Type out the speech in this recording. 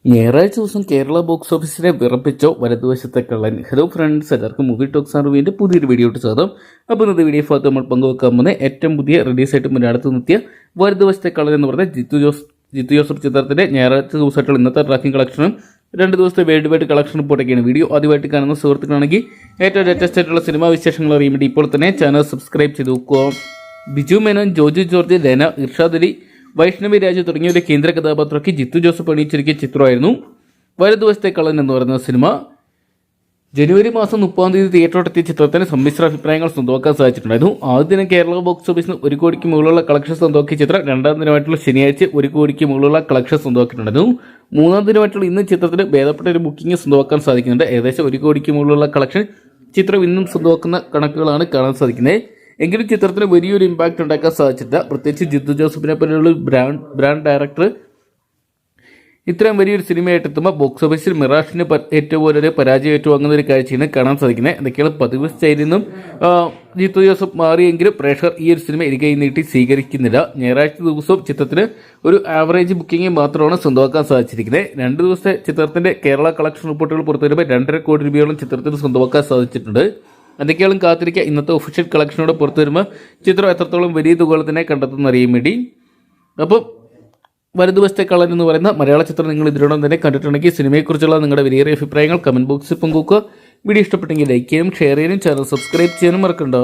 ഞായറാഴ്ച ദിവസം കേരള ബോക്സ് ഓഫീസിനെ വിറപ്പിച്ചോ വലതുവശത്തെ കള്ളൻ. ഹലോ ഫ്രണ്ട്സ്, എല്ലാവർക്കും മൂവി ടോക്സ് ആർ വീണ്ടും പുതിയൊരു വീഡിയോ ഇട്ട് സ്വാഗതം. അപ്പോൾ ഇന്നത്തെ വീഡിയോ ഭാഗത്ത് നമ്മൾ പങ്കുവെക്കാൻ പോകുന്ന ഏറ്റവും പുതിയ റിലീസായിട്ട് മുന്നോട്ട് നിർത്തിയ വലതുവശത്തെ കള്ളൻ എന്ന് പറഞ്ഞ ജിത്തു ജോസഫ് ചിത്രത്തിൻ്റെ ഞായറാഴ്ച ദിവസമായിട്ടുള്ള ഇന്നത്തെ ട്രാക്കിംഗ് കളക്ഷനും 2 ദിവസത്തെ വേൾഡ് വൈഡ് കളക്ഷൻ റിപ്പോർട്ടൊക്കെയാണ്. വീഡിയോ ആദ്യമായിട്ട് കാണുന്ന സുഹൃത്തുക്കളാണെങ്കിൽ ഏറ്റവും ലേറ്റസ്റ്റ് ആയിട്ടുള്ള സിനിമാ വിശേഷങ്ങൾ അറിയാൻ വേണ്ടി ഇപ്പോൾ തന്നെ ചാനൽ സബ്സ്ക്രൈബ് ചെയ്ത് നോക്കുക. ബിജു മേനോൻ, ജോജു ജോർജ്, ലെന, ഇർഷാദ് അലി, വൈഷ്ണവി രാജു തുടങ്ങിയവരുടെ കേന്ദ്ര കഥാപാത്രമാക്കി ജിത്തു ജോസഫ് അണിയിച്ചിരിക്കുന്ന ചിത്രമായിരുന്നു വലതുവശത്തെ കള്ളൻ എന്ന് പറയുന്ന സിനിമ. ജനുവരി മാസം 30 തിയേറ്ററോടെത്തിയ ചിത്രത്തിന് സമ്മിശ്ര അഭിപ്രായങ്ങൾ സ്വന്തമാക്കാൻ സാധിച്ചിട്ടുണ്ടായിരുന്നു. ആദ്യ ദിനം കേരള ബോക്സ് ഓഫീസിന് 1 കോടിക്ക് മുകളിലുള്ള കളക്ഷൻ സ്വന്തമാക്കിയ ചിത്രം രണ്ടാം ദിനമായിട്ടുള്ള ശനിയാഴ്ച 1 കോടിക്ക് മുകളിലുള്ള കളക്ഷൻ സ്വന്തമാക്കിയിട്ടുണ്ടായിരുന്നു. മൂന്നാം ദിനമായിട്ടുള്ള ഇന്ന് ചിത്രത്തിന് ഭേദപ്പെട്ട ഒരു ബുക്കിംഗ് സ്വന്തമാക്കാൻ സാധിക്കുന്നുണ്ട്. ഏകദേശം 1 കോടിക്ക് മുകളിലുള്ള കളക്ഷൻ ചിത്രം ഇന്നും സ്വന്തമാക്കുന്ന കണക്കുകളാണ് കാണാൻ സാധിക്കുന്നത്. എങ്കിലും ചിത്രത്തിന് വലിയൊരു ഇമ്പാക്റ്റ് ഉണ്ടാക്കാൻ സാധിച്ചില്ല. പ്രത്യേകിച്ച് ജിത്തു ജോസഫിനെ പോലെയുള്ള ബ്രാൻഡ് ഡയറക്ടർ ഇത്രയും വലിയൊരു സിനിമയായിട്ട് എത്തുമ്പോൾ ബോക്സ് ഓഫീസിൽ മിറാഷിന് ഏറ്റവും പോലെ പരാജയം ഏറ്റുവാങ്ങുന്ന ഒരു കാഴ്ചയാണ് കാണാൻ സാധിക്കുന്നത്. എന്തൊക്കെയാണ് പതിവ് സ്റ്റൈലിൽ നിന്നും ജിത്തു ജോസഫ് മാറിയെങ്കിലും പ്രേക്ഷകർ ഈ ഒരു സിനിമ ഇരു കൈ നീട്ടി സ്വീകരിക്കുന്നില്ല. ഞായറാഴ്ച ദിവസവും ചിത്രത്തിന് ഒരു ആവറേജ് ബുക്കിംഗ് മാത്രമാണ് സ്വന്തമാക്കാൻ സാധിച്ചിരിക്കുന്നത്. 2 ദിവസത്തെ ചിത്രത്തിന്റെ കേരള കളക്ഷൻ റിപ്പോർട്ടുകൾ പുറത്തുവരുമ്പോൾ 2.5 കോടി രൂപയോളം ചിത്രത്തിന് സ്വന്തമാക്കാൻ സാധിച്ചിട്ടുണ്ട്. എന്തൊക്കെയാണ് കാത്തിരിക്കുക. ഇന്നത്തെ ഒഫീഷ്യൽ കളക്ഷനോടെ പുറത്തു വരുമ്പോൾ ചിത്രം എത്രത്തോളം വലിയ തുകകൾ തന്നെ കണ്ടെത്തുന്ന അറിയാൻ വേണ്ടി. അപ്പം വലതുവശത്തെ കള്ളൻ എന്ന് പറയുന്ന മലയാള ചിത്രം നിങ്ങൾ ഇതിനോടൊപ്പം തന്നെ കണ്ടിട്ടുണ്ടെങ്കിൽ സിനിമയെക്കുറിച്ചുള്ള നിങ്ങളുടെ വലിയ അഭിപ്രായങ്ങൾ കമന്റ് ബോക്സിൽ പങ്കുവെക്കുക. വീഡിയോ ഇഷ്ടപ്പെട്ടെങ്കിൽ ലൈക്ക് ചെയ്യാനും ഷെയർ ചെയ്യാനും ചാനൽ സബ്സ്ക്രൈബ് ചെയ്യാനും മറക്കണ്ട.